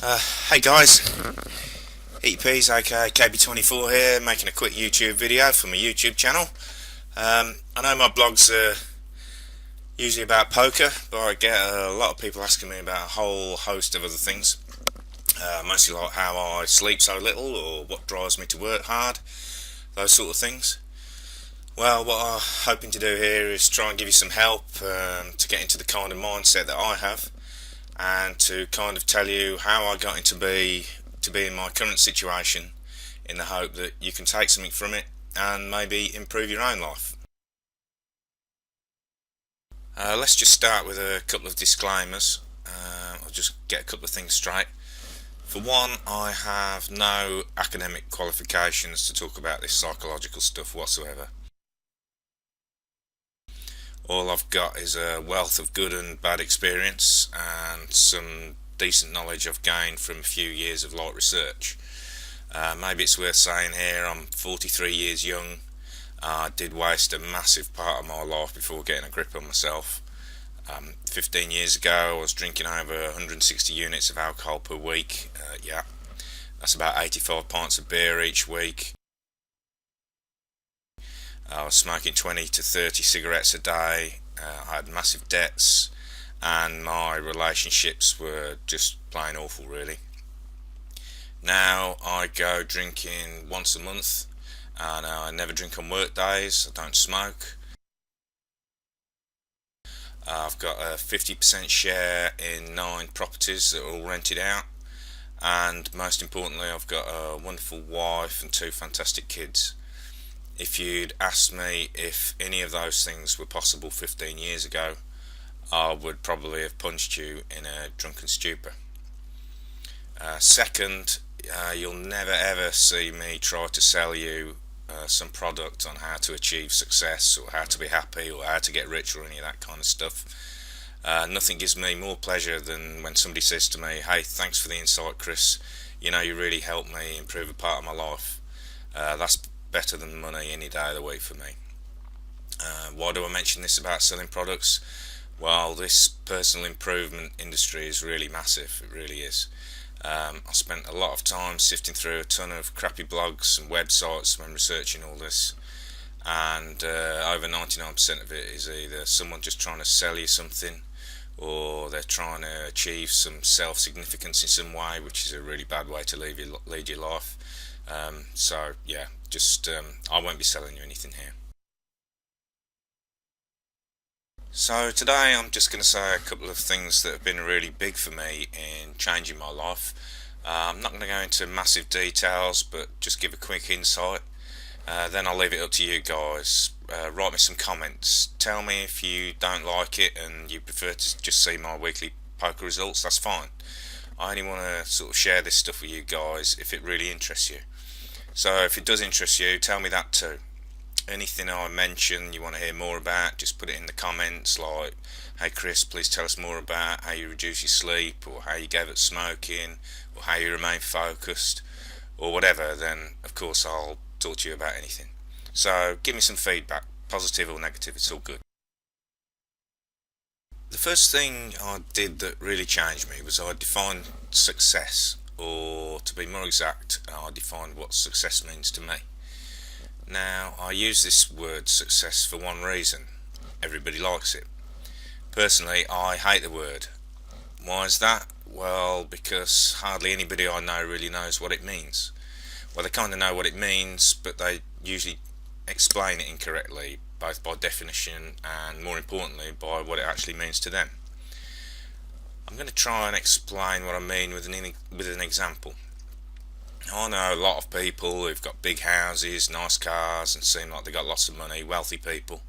Hey guys, EP's aka KB24 here, making a quick YouTube video for my YouTube channel. I know my blogs are usually about poker, but I get a lot of people asking me about a whole host of other things. Mostly like how I sleep so little or what drives me to work hard, those sort of things. Well, what I'm hoping to do here is try and give you some help to get into the kind of mindset that I have, and to kind of tell you how I got to be in my current situation, in the hope that you can take something from it and maybe improve your own life. Let's just start with a couple of disclaimers. I'll just get a couple of things straight. For one, I have no academic qualifications to talk about this psychological stuff whatsoever. All I've got is a wealth of good and bad experience and some decent knowledge I've gained from a few years of light research. Maybe it's worth saying here I'm 43 years young. I did waste a massive part of my life before getting a grip on myself. 15 years ago I was drinking over 160 units of alcohol per week. Yeah, that's about 85 pints of beer each week. I was smoking 20 to 30 cigarettes a day. I had massive debts, and my relationships were just plain awful, really. Now I go drinking once a month, and I never drink on work days. I don't smoke. I've got a 50% share in 9 properties that are all rented out, and most importantly, I've got a wonderful wife and 2 fantastic kids. If you'd asked me if any of those things were possible 15 years ago, I would probably have punched you in a drunken stupor. Second, you'll never ever see me try to sell you some product on how to achieve success or how to be happy or how to get rich or any of that kind of stuff. Nothing gives me more pleasure than when somebody says to me, "Hey, thanks for the insight, Chris. You know, you really helped me improve a part of my life." That's better than money any day of the week for me. Why do I mention this about selling products? Well, this personal improvement industry is really massive. It really is. I spent a lot of time sifting through a ton of crappy blogs and websites when researching all this, and over 99% of it is either someone just trying to sell you something, or they're trying to achieve some self-significance in some way, which is a really bad way to lead your life. So yeah, just I won't be selling you anything here. So today I'm just going to say a couple of things that have been really big for me in changing my life. I'm not going to go into massive details, but just give a quick insight. Then I'll leave it up to you guys. Write me some comments. Tell me if you don't like it and you prefer to just see my weekly poker results. That's fine. I only want to sort of share this stuff with you guys if it really interests you. So if it does interest you, tell me that too. Anything I mention you want to hear more about, just put it in the comments, like, "Hey Chris, please tell us more about how you reduce your sleep, or how you gave up smoking, or how you remain focused," or whatever. Then of course I'll talk to you about anything. So give me some feedback, positive or negative, it's all good. The first thing I did that really changed me was I defined success, or to be more exact, I defined what success means to me. Now, I use this word success for one reason: everybody likes it. Personally, I hate the word. Why is that? Well, because hardly anybody I know really knows what it means. Well, they kind of know what it means, but they usually explain it incorrectly, both by definition and, more importantly, by what it actually means to them. I'm going to try and explain what I mean with an example. I know a lot of people who've got big houses, nice cars, and seem like they've got lots of money, wealthy people.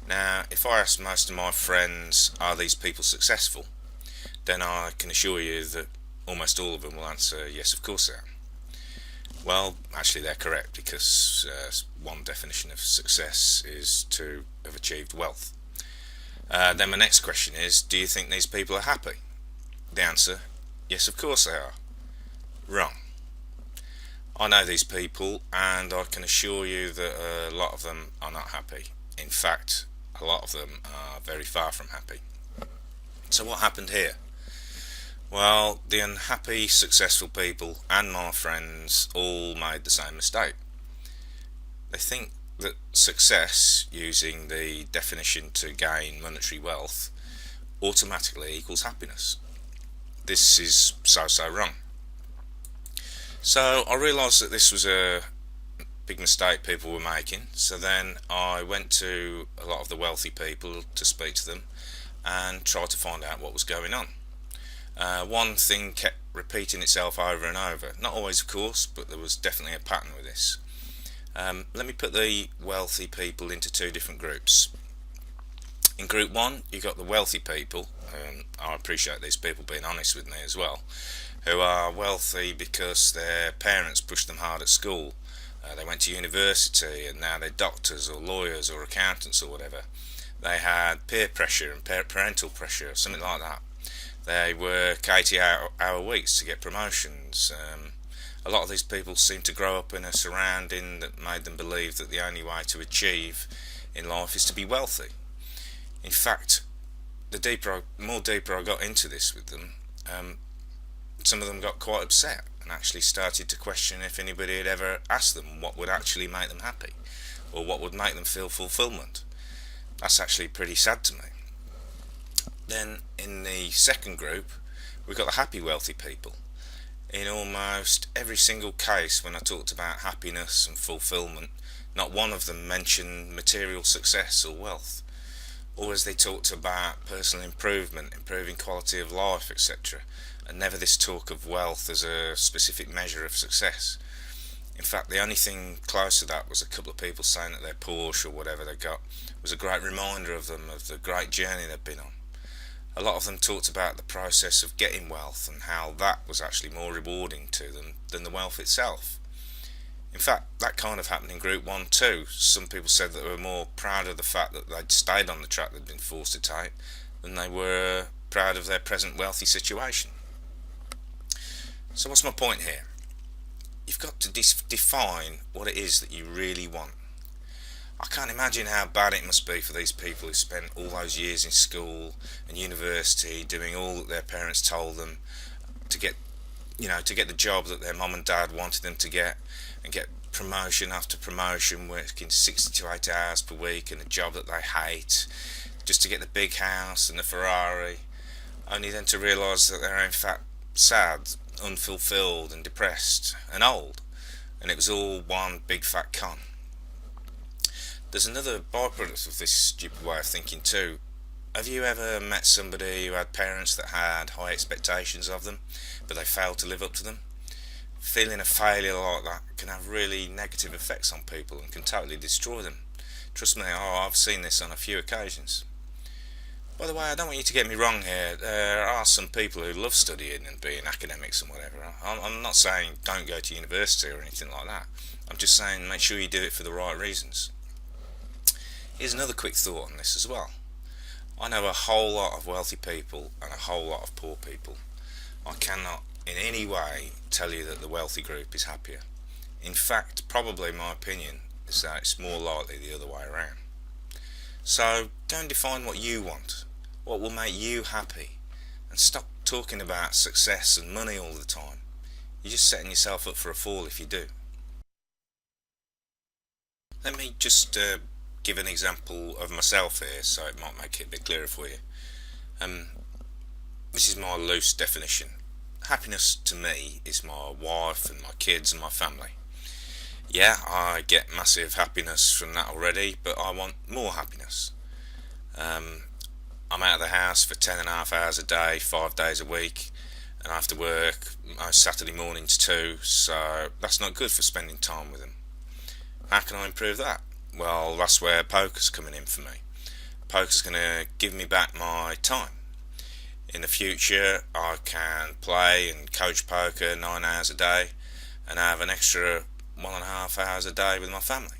Now, if I ask most of my friends, are these people successful? Then I can assure you that almost all of them will answer, yes, of course they are. Well, actually they're correct, because one definition of success is to have achieved wealth. Then my next question is, do you think these people are happy? The answer, yes, of course they are. Wrong. I know these people, and I can assure you that a lot of them are not happy. In fact, a lot of them are very far from happy. So what happened here? Well, the unhappy, successful people and my friends all made the same mistake. They think that success, using the definition to gain monetary wealth, automatically equals happiness. This is so wrong. So I realised that this was a big mistake people were making. So then I went to a lot of the wealthy people to speak to them and try to find out what was going on. One thing kept repeating itself over and over. Not always, of course, but there was definitely a pattern with this. Let me put the wealthy people into two different groups. In group one, you got the wealthy people, and I appreciate these people being honest with me as well, who are wealthy because their parents pushed them hard at school. They went to university and now they're doctors or lawyers or accountants or whatever. They had peer pressure and parental pressure, something like that. They work 80-hour weeks to get promotions. A lot of these people seem to grow up in a surrounding that made them believe that the only way to achieve in life is to be wealthy. In fact, more deeper I got into this with them, some of them got quite upset and actually started to question if anybody had ever asked them what would actually make them happy or what would make them feel fulfilment. That's actually pretty sad to me. Then in the second group, we got the happy wealthy people. In almost every single case when I talked about happiness and fulfilment, not one of them mentioned material success or wealth. Always they talked about personal improvement, improving quality of life, etc., and never this talk of wealth as a specific measure of success. In fact, the only thing close to that was a couple of people saying that their Porsche or whatever they got was a great reminder of them, of the great journey they'd been on. A lot of them talked about the process of getting wealth and how that was actually more rewarding to them than the wealth itself. In fact, that kind of happened in group one too. Some people said that they were more proud of the fact that they'd stayed on the track they'd been forced to take than they were proud of their present wealthy situation. So what's my point here? You've got to define what it is that you really want. I can't imagine how bad it must be for these people who spent all those years in school and university doing all that their parents told them to get, to get the job that their mum and dad wanted them to get, and get promotion after promotion, working 60 to 80 hours per week in a job that they hate, just to get the big house and the Ferrari, only then to realise that they're in fact sad, unfulfilled and depressed and old, and it was all one big fat con. There's another byproduct of this stupid way of thinking too. Have you ever met somebody who had parents that had high expectations of them, but they failed to live up to them? Feeling a failure like that can have really negative effects on people and can totally destroy them. Trust me, I've seen this on a few occasions. By the way, I don't want you to get me wrong here. There are some people who love studying and being academics and whatever. I'm not saying don't go to university or anything like that. I'm just saying make sure you do it for the right reasons. Here's another quick thought on this as well. I know a whole lot of wealthy people and a whole lot of poor people. I cannot in any way tell you that the wealthy group is happier. In fact, probably my opinion is that it's more likely the other way around. So go and define what you want, what will make you happy, and stop talking about success and money all the time. You're just setting yourself up for a fall if you do. Let me just give an example of myself here so it might make it a bit clearer for you. This is my loose definition. Happiness to me is my wife and my kids and my family. Yeah, I get massive happiness from that already, but I want more happiness. I'm out of the house for 10.5 hours a day, 5 days a week, and I have to work most Saturday mornings too, so that's not good for spending time with them. How can I improve that? Well, that's where poker's coming in for me. Poker's going to give me back my time. In the future, I can play and coach poker 9 hours a day and have an extra 1.5 hours a day with my family.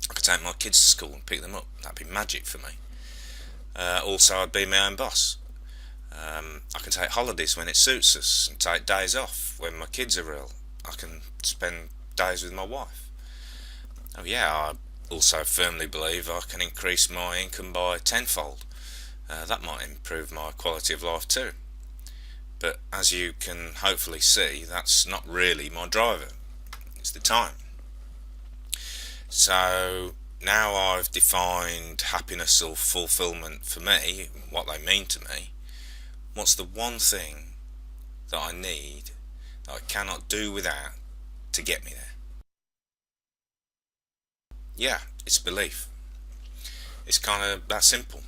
I could take my kids to school and pick them up. That'd be magic for me. Also, I'd be my own boss. I can take holidays when it suits us and take days off when my kids are ill. I can spend days with my wife. Oh yeah, I also firmly believe I can increase my income by tenfold. That might improve my quality of life too. But as you can hopefully see, that's not really my driver. It's the time. So now I've defined happiness or fulfilment for me, what they mean to me. What's the one thing that I need, that I cannot do without, to get me there? Yeah, it's belief. It's kind of that simple.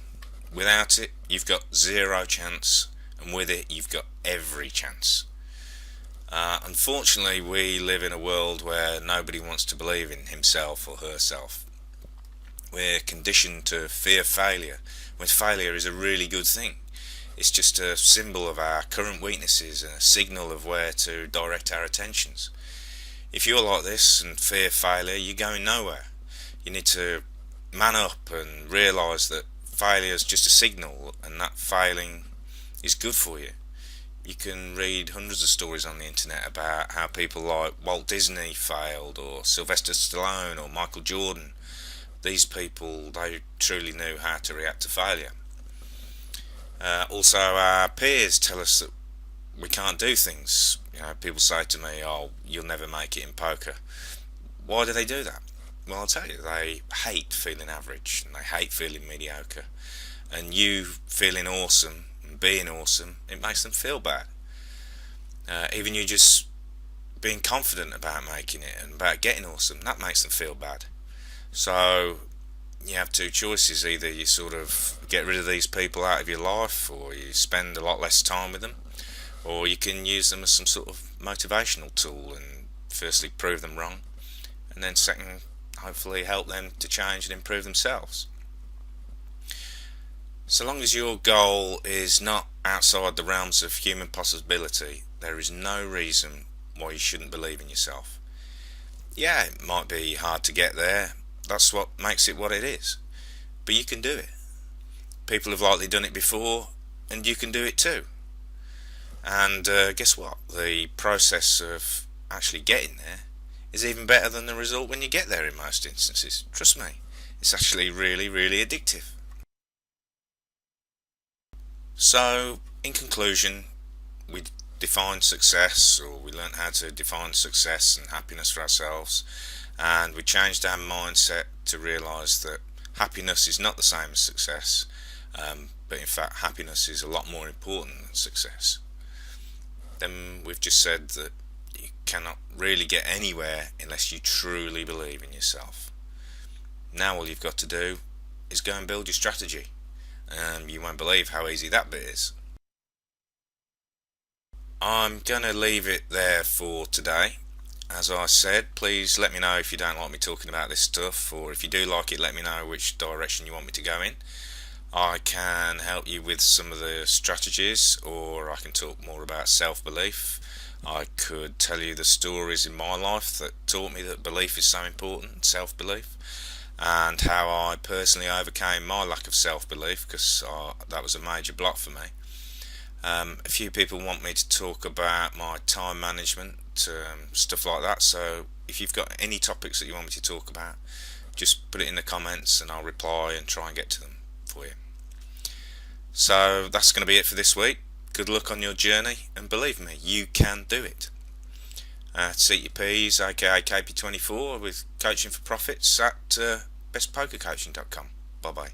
Without it, you've got zero chance, and with it, you've got every chance. Unfortunately, we live in a world where nobody wants to believe in himself or herself. We're conditioned to fear failure, when failure is a really good thing. It's just a symbol of our current weaknesses and a signal of where to direct our attentions. If you're like this and fear failure, you're going nowhere. You need to man up and realise that failure is just a signal, and that failing is good for you. You can read hundreds of stories on the internet about how people like Walt Disney failed, or Sylvester Stallone, or Michael Jordan. These people, they truly knew how to react to failure. Also, our peers tell us that we can't do things. People say to me, "Oh, you'll never make it in poker." Why do they do that? Well, I'll tell you, they hate feeling average, and they hate feeling mediocre. And you feeling awesome and being awesome, it makes them feel bad. Even you just being confident about making it and about getting awesome, that makes them feel bad. So you have two choices: either you sort of get rid of these people out of your life, or you spend a lot less time with them, or you can use them as some sort of motivational tool and firstly prove them wrong, and then second, hopefully help them to change and improve themselves. So long as your goal is not outside the realms of human possibility, there is no reason why you shouldn't believe in yourself. Yeah, it might be hard to get there. That's what makes it what it is. But you can do it. People have likely done it before, and you can do it too. And guess what? The process of actually getting there is even better than the result when you get there in most instances. Trust me, it's actually really, really addictive. So, in conclusion, we defined success, or we learned how to define success and happiness for ourselves, and we changed our mindset to realise that happiness is not the same as success, but in fact happiness is a lot more important than success. Then we've just said that you cannot really get anywhere unless you truly believe in yourself. Now all you've got to do is go and build your strategy. You won't believe how easy that bit is. I'm going to leave it there for today. As I said, please let me know if you don't like me talking about this stuff, or if you do like it, let me know which direction you want me to go in. I can help you with some of the strategies, or I can talk more about self-belief. I could tell you the stories in my life that taught me that belief is so important, self-belief, and how I personally overcame my lack of self-belief, because that was a major block for me. A few people want me to talk about my time management, stuff like that, so if you've got any topics that you want me to talk about, just put it in the comments and I'll reply and try and get to them for you. So that's going to be it for this week. Good luck on your journey, and believe me, you can do it. Seat Your P's, aka KP24, with Coaching for Profits at bestpokercoaching.com. Bye bye.